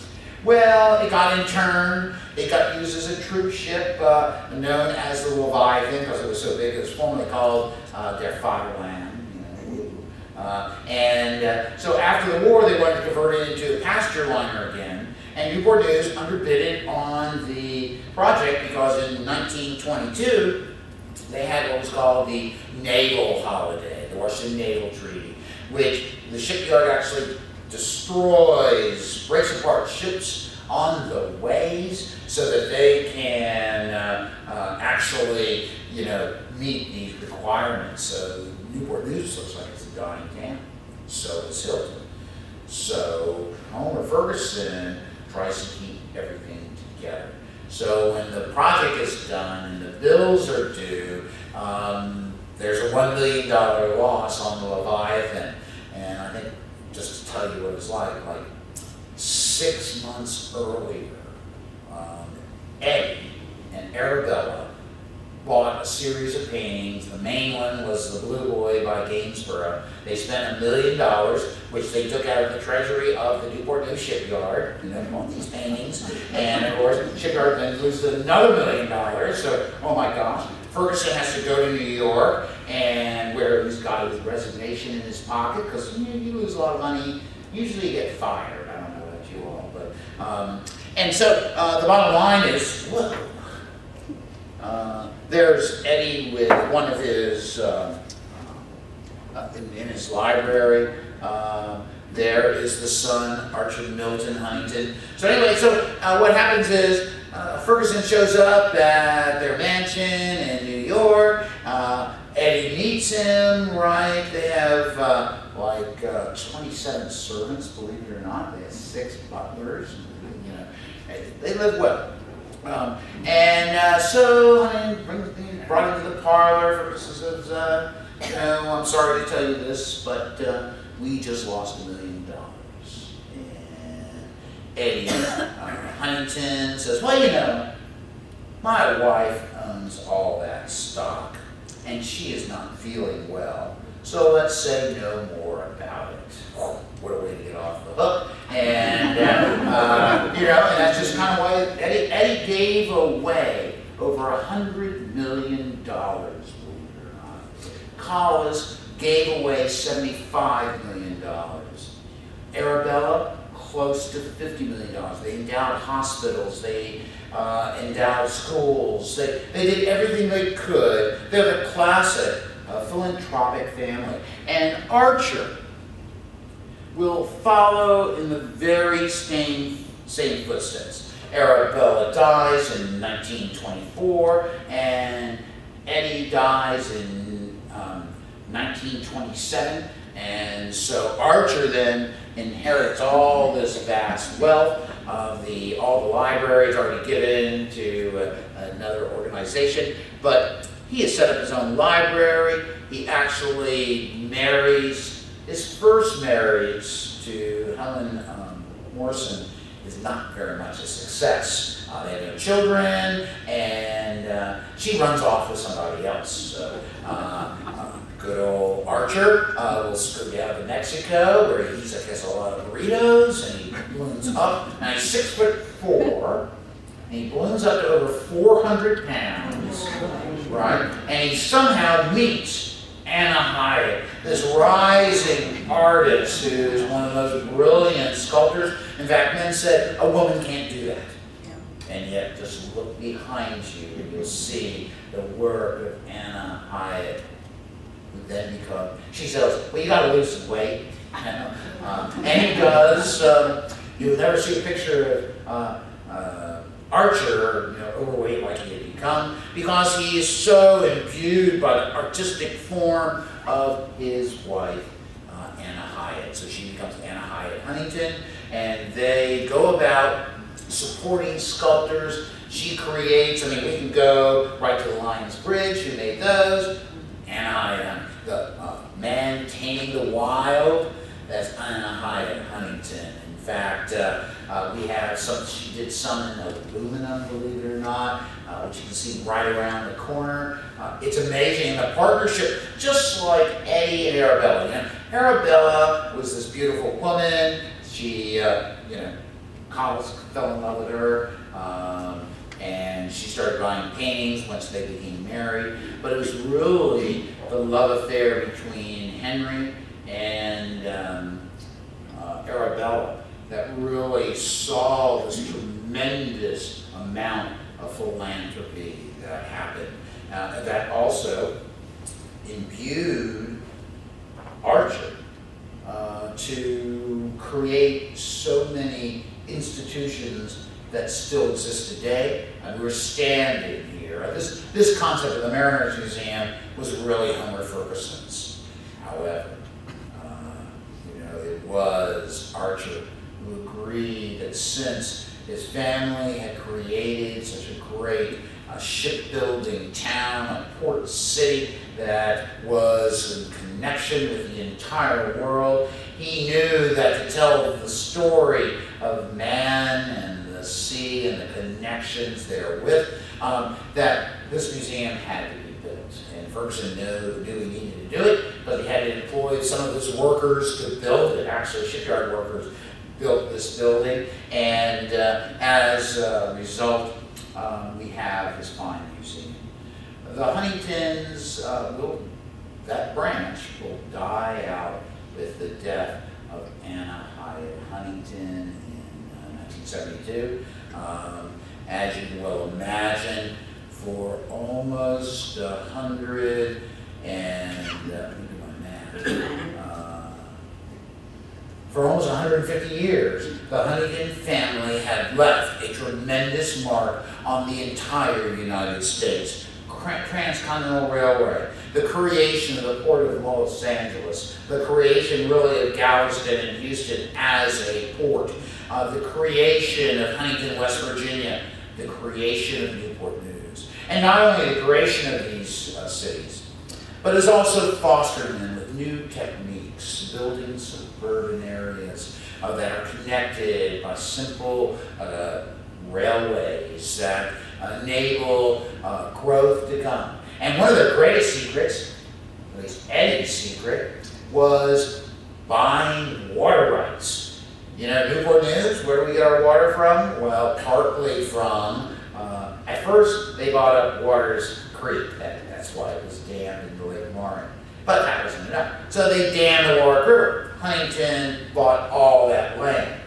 Well, it got interned. It got used as a troop ship known as the Leviathan because it was so big. It was formerly called Der Vaterland. So after the war, they wanted to convert it into a passenger liner again. And Newport News underbid it on the project because in 1922, they had what was called the Naval Holiday, the Washington Naval Treaty, which the shipyard actually destroys, breaks apart ships on the ways so that they can actually, you know, meet these requirements. So Newport News looks like it's a dying town. So does Hilton. So Homer Ferguson tries to keep everything together. So when the project is done and the bills are due, there's a $1 million loss on the Leviathan. And I think, just to tell you what it's like 6 months earlier, Eddie and Arabella bought a series of paintings. The main one was The Blue Boy by Gainsborough. They spent $1 million, which they took out of the treasury of the Newport News shipyard, you know, on these paintings. And of course, the shipyard then loses another $1 million. So, oh my gosh, Ferguson has to go to New York, and where he's got his resignation in his pocket, because you lose a lot of money usually get fired. I don't know about you all, but and so the bottom line is, whoa. There's Eddie with one of his in his library. There is the son, Archer Milton Huntington. So anyway, so what happens is Ferguson shows up at their mansion in New York. Eddie meets him, right? They have like 27 servants, believe it or not. They have 6 butlers. You know, they live well. So I brought him to the parlor for purposes of, you know, I'm sorry to tell you this, but we just lost $1 million. And Eddie Huntington says, well, you know, my wife owns all that stock, and she is not feeling well. So let's say no more about it. What a way to get off the hook. And, you know, and that's just kind of why Eddie gave away over $100 million, believe it or not. Collis gave away $75 million. Arabella, close to $50 million. They endowed hospitals. They endowed schools. They did everything they could. They're the classic philanthropic family. And Archer will follow in the very same footsteps. Arabella dies in 1924, and Eddie dies in 1927. And so Archer then inherits all this vast wealth. All the libraries already given to another organization, but he has set up his own library. He actually marries, his first marriage to Helen Morrison is not very much a success. They have no children, and she runs off with somebody else. So, good old Archer will go down to Mexico, where he eats, I guess, a lot of burritos, and he balloons up. Now he's 6'4", and he balloons up to over 400 pounds, right? And he somehow meets Anna Hyatt, this rising artist who is one of the most brilliant sculptors. In fact, men said, a woman can't do that. And yet, just look behind you and you'll see the work of Anna Hyatt, who then becomes, she says, well, you gotta lose some weight. And he does. You'll never see a picture of Archer, you know, overweight like he had become, because he is so imbued by the artistic form of his wife, Anna Hyatt. So she becomes Anna Hyatt Huntington, and they go about supporting sculptors. She creates, I mean, we can go right to the Lions Bridge, who made those. Anna Hyatt, the Man Taming the Wild, that's Anna Hyatt Huntington. In fact, we have some, she did some in aluminum, believe it or not, which you can see right around the corner. It's amazing, the partnership, just like Eddie and Arabella. You know, Arabella was this beautiful woman. She, you know, Collis fell in love with her, and she started buying paintings once they became married. But it was really the love affair between Henry and Arabella that really saw this tremendous amount of philanthropy that happened. That also imbued Archer to create so many institutions that still exist today. And we're standing here. This concept of the Mariners Museum was really Homer Ferguson's. However, you know, it was Archer who agreed that since his family had created such a great shipbuilding town, a port city that was in connection with the entire world, he knew that to tell the story of man and the sea and the connections therewith, that this museum had to be built. And Ferguson knew he needed to do it, but he had to employ some of his workers to build it. Actually, shipyard workers built this building, and as a result, we have his fine museum. The Huntingtons, that branch will die out with the death of Anna Hyatt Huntington in 1972. As you can well imagine, for almost 100 and let me do my math. For almost 150 years, the Huntington family had left a tremendous mark on the entire United States. Transcontinental Railway, the creation of the Port of Los Angeles, the creation really of Galveston and Houston as a port, the creation of Huntington, West Virginia, the creation of Newport News. And not only the creation of these cities, but has also fostered them with new techniques, building suburban areas that are connected by simple railways that enable growth to come. And one of their greatest secrets, at least Eddie's secret, was buying water rights. You know, Newport News, where do we get our water from? Well, partly from, at first they bought up Waters Creek. That's why it was dammed into Lake Morin. But that wasn't enough. So they dammed the Warwick River. Huntington bought all that land.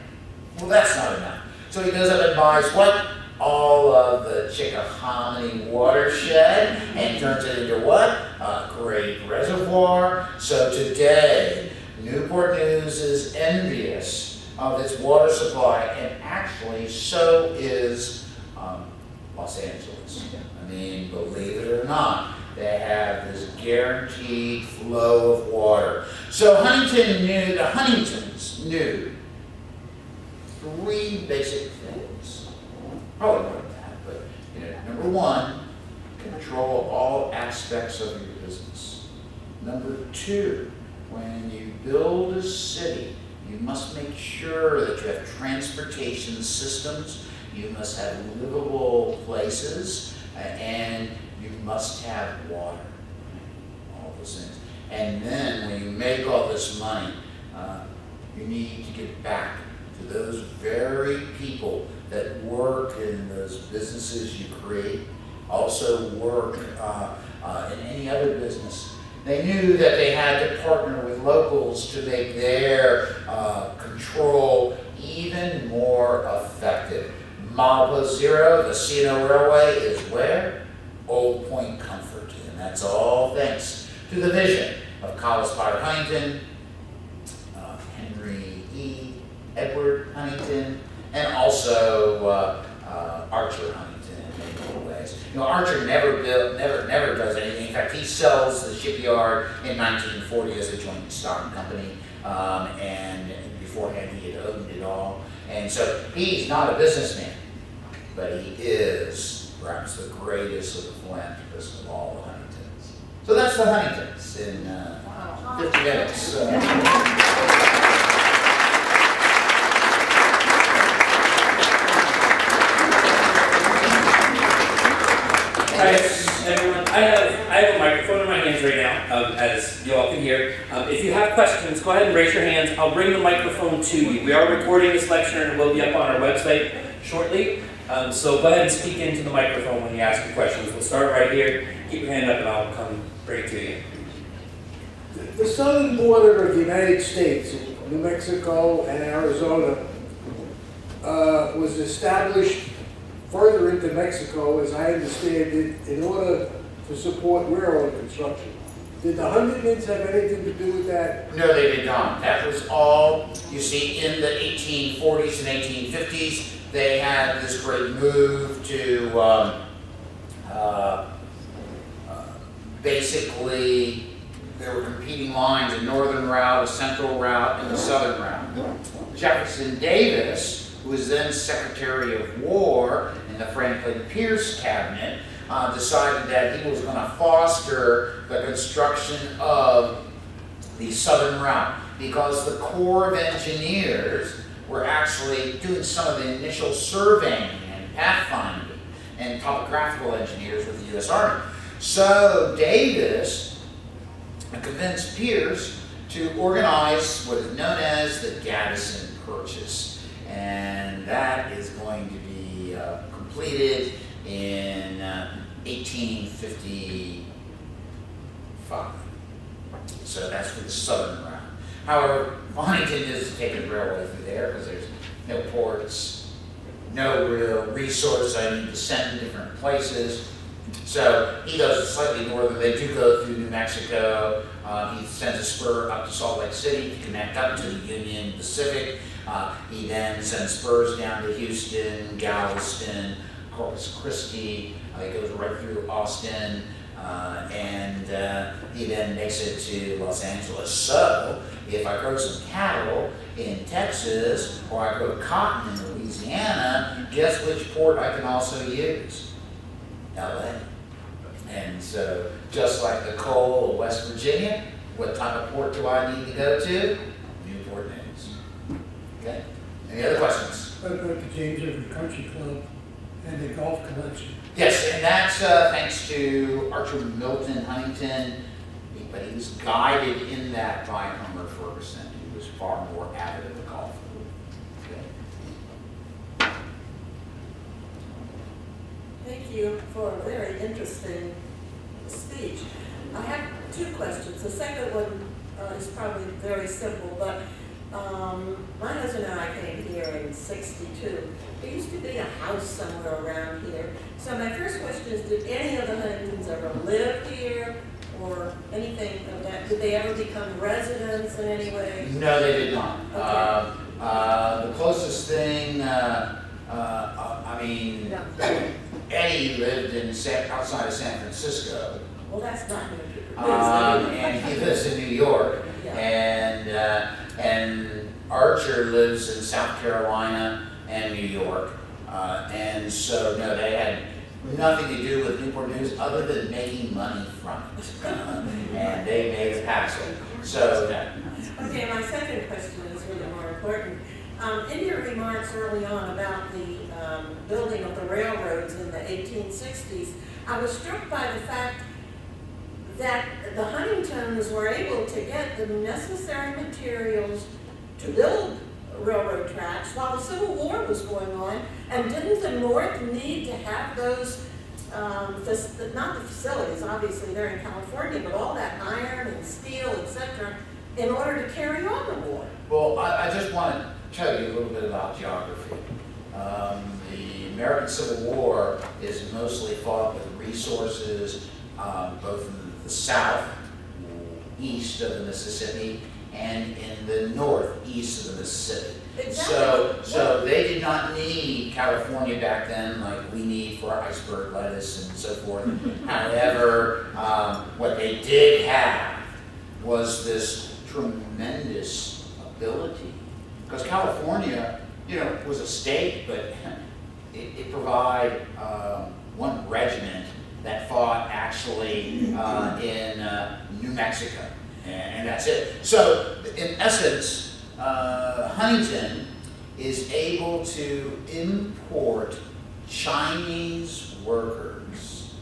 Well, that's not enough. So he goes up and buys what? All of the Chickahominy watershed and turns it into what? A great reservoir. So today, Newport News is envious of its water supply, and actually so is Los Angeles. I mean, believe it or not, they have this guaranteed flow of water. So Huntington knew, the Huntingtons knew 3 basic things. Probably more than that, but you know, number 1, control all aspects of your business. Number 2, when you build a city, you must make sure that you have transportation systems, you must have livable places, and you must have water. All those things. And then when you make all this money, you need to get back to those very people that work in those businesses you create, also work in any other business. They knew that they had to partner with locals to make their control even more effective. Milepost Zero, the C&O Railway, is where? Old Point Comfort. And that's all thanks to the vision of Collis Potter Huntington, Henry E. Edward Huntington, and also Archer Huntington in many ways. You know, Archer never does anything. In fact, he sells the shipyard in 1940 as a joint stock company, and beforehand he had owned it all. And so he's not a businessman, but he is perhaps the greatest of the philanthropists of all the Huntingtons. So that's the Huntingtons in 50 minutes. Hi, everyone. I have a microphone in my hands right now, as you all can hear. If you have questions, go ahead and raise your hands. I'll bring the microphone to you. We are recording this lecture and it will be up on our website shortly. So go ahead and speak into the microphone when you ask your questions. We'll start right here. Keep your hand up and I'll come bring it to you. The southern border of the United States, New Mexico and Arizona, was established further into Mexico, as I understand it, in order to support railroad construction. Did the Huntingtons have anything to do with that? No, they did not. That was all, you see, in the 1840s and 1850s. They had this great move to basically, there were competing lines, a northern route, a central route, and a southern route. Jefferson Davis, who was then Secretary of War in the Franklin Pierce cabinet, decided that he was going to foster the construction of the southern route because the Corps of Engineers were actually doing some of the initial surveying and pathfinding and topographical engineers with the U.S. Army. So Davis convinced Pierce to organize what is known as the Gadsden Purchase. And that is going to be completed in 1855. So that's for the southern route. However, Huntington is taking the railway through there because there's no ports, no real resource I need to send to different places. So he goes slightly northern. They do go through New Mexico. He sends a spur up to Salt Lake City to connect up to the Union Pacific. He then sends spurs down to Houston, Galveston, Corpus Christi. He goes right through Austin, and he then makes it to Los Angeles. So if I grow some cattle in Texas, or I grow cotton in Louisiana, guess which port I can also use? LA. And so, just like the coal of West Virginia, what type of port do I need to go to? Newport News. Okay? Any other questions? What about the James River Country Club and the golf collection? Yes, and that's thanks to Archer Milton Huntington, but he was guided in that by Homer Ferguson, who was far more avid of the golf. Okay. Thank you for a very interesting speech. I have two questions. The second one is probably very simple, but my husband and I came here in '62. There used to be a house somewhere around here. So my first question is, did any of the Huntingtons ever live here or anything of that? Did they ever become residents in any way? No, they did not. Okay. The closest thing, I mean, No. Eddie lived in outside of San Francisco. Well, that's not Newport. And he lives in New York, Yeah. and Archer lives in South Carolina and New York, and so no, they had nothing to do with Newport News other than making money from it, and they made a hassle. So yeah. Okay, my second question is really more important. In your remarks early on about the building of the railroads in the 1860s, I was struck by the fact that the Huntingtons were able to get the necessary materials to build railroad tracks while the Civil War was going on, and didn't the North need to have those, not the facilities, obviously they're in California, but all that iron and steel, etc., in order to carry on the war? Well, I just want to tell you a little bit about geography. The American Civil War is mostly fought with resources both in the south, east of the Mississippi, and in the northeast of the Mississippi. Exactly. So they did not need California back then like we need for iceberg lettuce and so forth. However, what they did have was this tremendous ability, because California, was a state, but it provided one regiment that fought actually in New Mexico, and that's it. So in essence, Huntington is able to import Chinese workers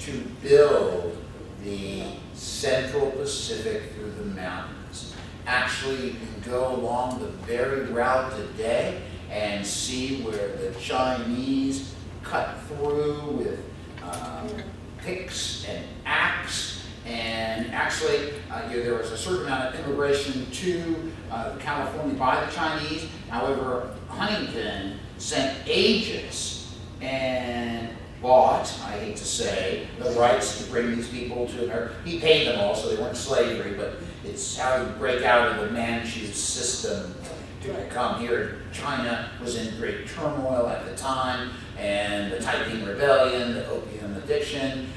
to build the Central Pacific through the mountains. Actually, you can go along the very route today and see where the Chinese cut through with picks and axe, and actually there was a certain amount of immigration to California by the Chinese. However, Huntington sent agents and bought, I hate to say, the rights to bring these people to America. He paid them all, so they weren't slavery, but it's how you break out of the Manchu system to come here. China was in great turmoil at the time, and the Taiping Rebellion, the opium addiction.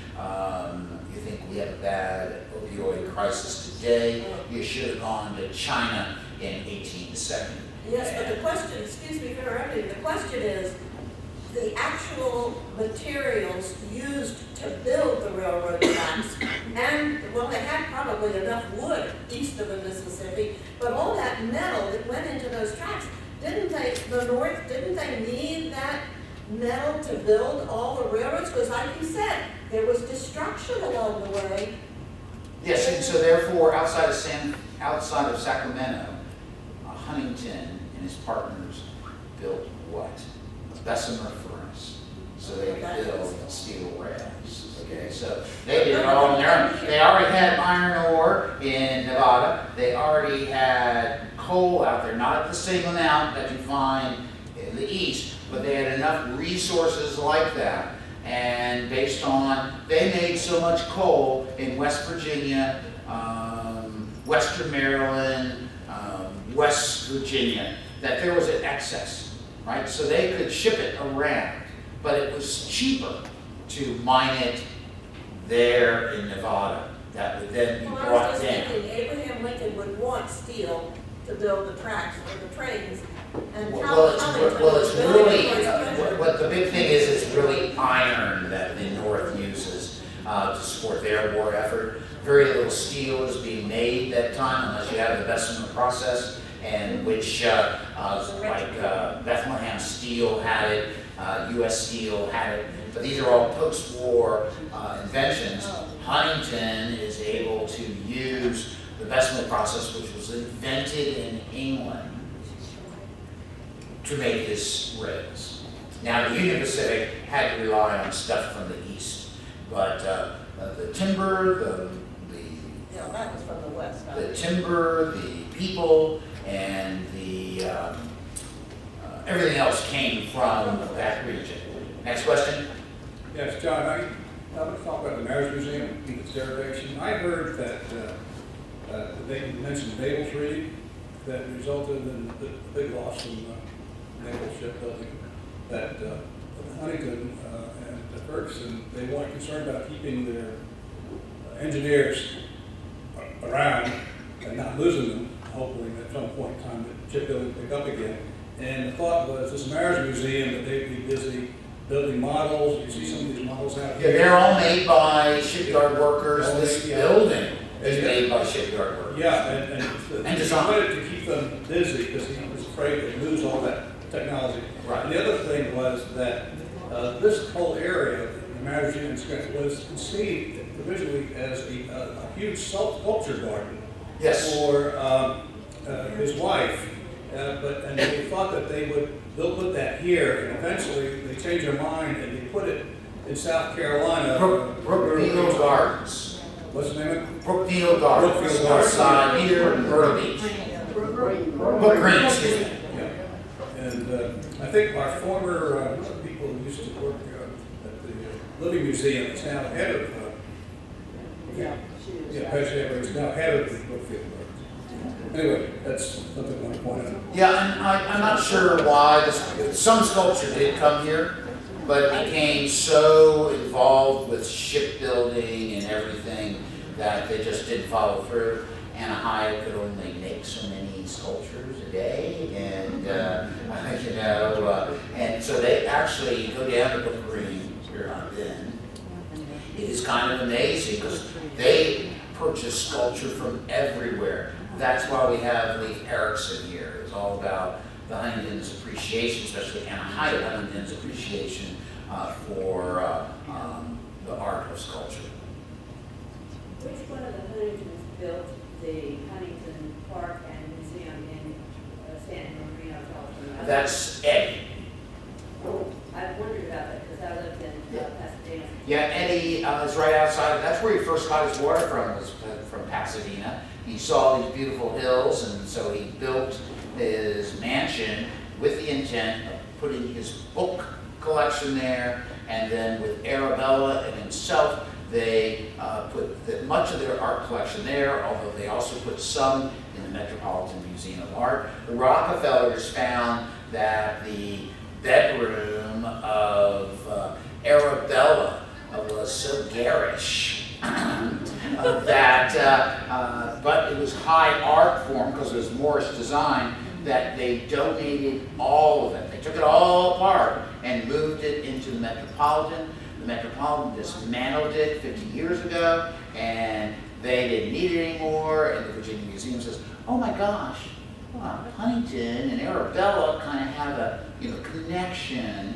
You think we have a bad opioid crisis today? You should have gone to China in 1870. Yes, but the question, excuse me for interrupting, the question is, the actual materials used to build the railroad tracks, and, well, they had probably enough wood east of the Mississippi, but all that metal that went into those tracks, didn't they need that metal to build all the railroads? Because like you said, there was destruction along the way. Yes, and so therefore, outside of Sacramento, Huntington and his partners built what? A Bessemer furnace. so they could build steel rails. Okay, so they did it all on their own. They already had iron ore in Nevada. They already had coal out there, not at the same amount that you find in the east, but they had enough resources like that. And based on, they made so much coal in West Virginia, Western Maryland, West Virginia, that there was an excess, right? So they could ship it around, but it was cheaper to mine it there in Nevada. That would then be Well, I brought was just down. thinking Abraham Lincoln would want steel to build the tracks for the trains. And Well, Huntington it's was building really, for his pleasure. what the big thing is, it's really iron that the North uses to support their war effort. Very little steel is being made that time unless you have the Bessemer process, and which, Bethlehem Steel had it, U.S. Steel had it, but these are all post-war inventions. Huntington is able to use the Bessemer process, which was invented in England, to make his rails. Now, the Union Pacific had to rely on stuff from the east, but the timber, Yeah, that was from the west. the timber, the people, and the everything else came from that region. Next question. Yes, John, I want to talk about the Marriage Museum and its derivation. I heard that they mentioned naval treaty that resulted in the big loss in naval shipbuilding, that Huntington and Ferguson, they weren't concerned about keeping their engineers around and not losing them, hopefully at some point in time that shipbuilding would pick up again. And the thought was this marriage museum that they'd be busy building models. You see some of these models out Yeah, here. they're all made by shipyard workers. All This made, yeah. building is made by shipyard workers. Yeah, and And he design. wanted to keep them busy because he was afraid they'd lose all that technology. Right. And the other thing was that this whole area, the marriage museum, was conceived originally as a huge sculpture garden Yes. for his wife, and they thought that they would put that here, and eventually they changed their mind and they put it in South Carolina. Brookfield Gardens. What's the name of it? Brookfield Gardens. Brookfield Gardens. Outside here in Myrtle Beach. Brook Green, excuse me. Yeah. And I think our former people who used to work at the Living Museum is now head of Patrick is now head of the Brookfield Gardens. Anyway, that's something I want to point out. Yeah, and I'm not sure why some sculpture did come here, but it became so involved with shipbuilding and everything that they just didn't follow through. Anaheim could only make so many sculptures a day, and and so they actually go down to Brook Green here on Ben. It is kind of amazing because they purchase sculpture from everywhere. That's why we have Leif Erikson here. It's all about the Huntington's appreciation, especially Anaheim Huntington's appreciation for the art of sculpture. Which one of the Huntingtons built the Huntington Park and Museum in San Marino, California? That's Eddie. I wondered about that because I lived in Pasadena. Yeah, Eddie is right outside. That's where he first got his water from, was from Pasadena. He saw these beautiful hills, and so he built his mansion with the intent of putting his book collection there, and then with Arabella and himself, they put much of their art collection there, although they also put some in the Metropolitan Museum of Art. The Rockefellers found that the bedroom of Arabella was so garish but it was high art form because it was Moorish design, that they donated all of it. They took it all apart and moved it into the Metropolitan. The Metropolitan dismantled it 50 years ago, and they didn't need it anymore. And the Virginia Museum says, "Oh my gosh, Huntington and Arabella kind of have a connection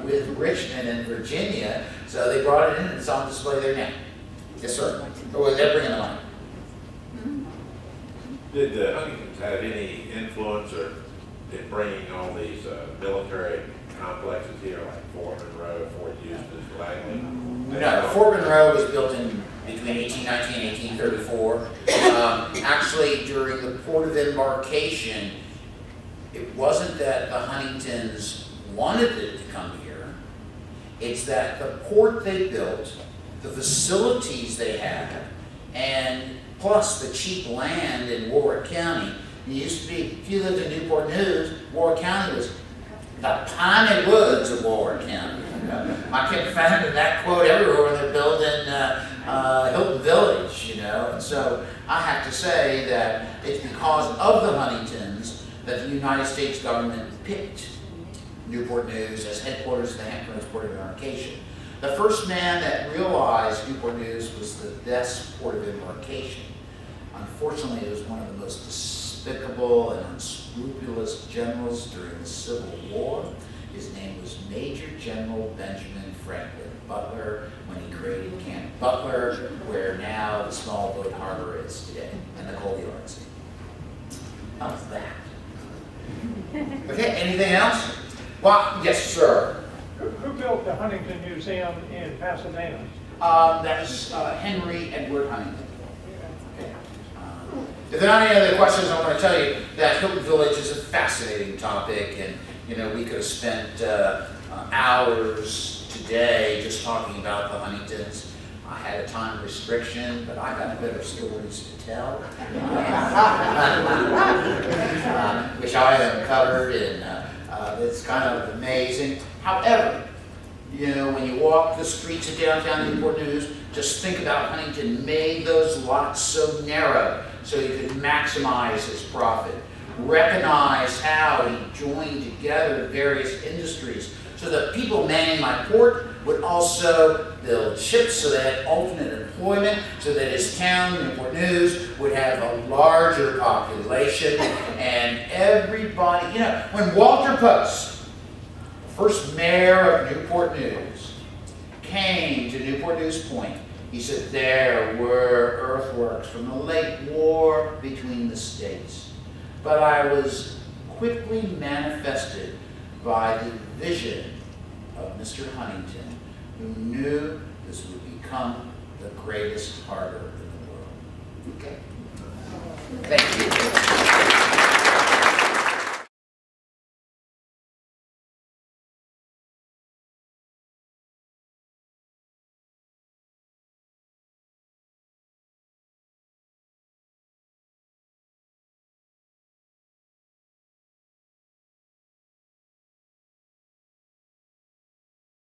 with Richmond and Virginia," so they brought it in and it's on display there now. Yes, sir. Oh, they're bringing the money. Did the Huntingtons have any influence in bringing all these military complexes here, like Foreman Road, Fort Eustis, Langley? No, Fort Monroe was built in between 1819 and 1834. Actually, during the port of embarkation, it wasn't that the Huntingtons wanted it to come here. It's that the port they built, the facilities they had, and plus the cheap land in Warwick County. It used to be, if you lived in Newport News, Warwick County was the piney woods of Warwick County. I kept finding that quote everywhere when they're building Hilton Village, you know. And so I have to say that it's because of the Huntingtons that the United States government picked Newport News as headquarters of the Hampton Port of Embarkation. The first man that realized Newport News was the best port of embarkation. Unfortunately, it was one of the most despicable and unscrupulous generals during the Civil War. His name was Major General Benjamin Franklin Butler, when he created Camp Butler, where now the small boat harbor is today, and the coal yards. How's that? Okay, anything else? Well, yes, sir. Who built the Huntington Museum in Pasadena? That was Henry Edward Huntington. Okay. If there are any other questions, I want to tell you that Hilton Village is a fascinating topic, and you know, we could have spent hours today just talking about the Huntingtons. I had a time restriction, but I got better stories to tell, which I have uncovered, and it's kind of amazing. However, you know, when you walk the streets of downtown Newport News, just think about Huntington made those lots so narrow so he could maximize his profit. Recognize how he joined together various industries so that people manning my port would also build ships, so they had alternate employment, so that his town, Newport News, would have a larger population, and everybody, you know, when Walter Post, first mayor of Newport News, came to Newport News Point, he said there were earthworks from the late war between the states. But I was quickly manifested by the vision of Mr. Huntington, who knew this would become the greatest harbor in the world. Okay. Thank you.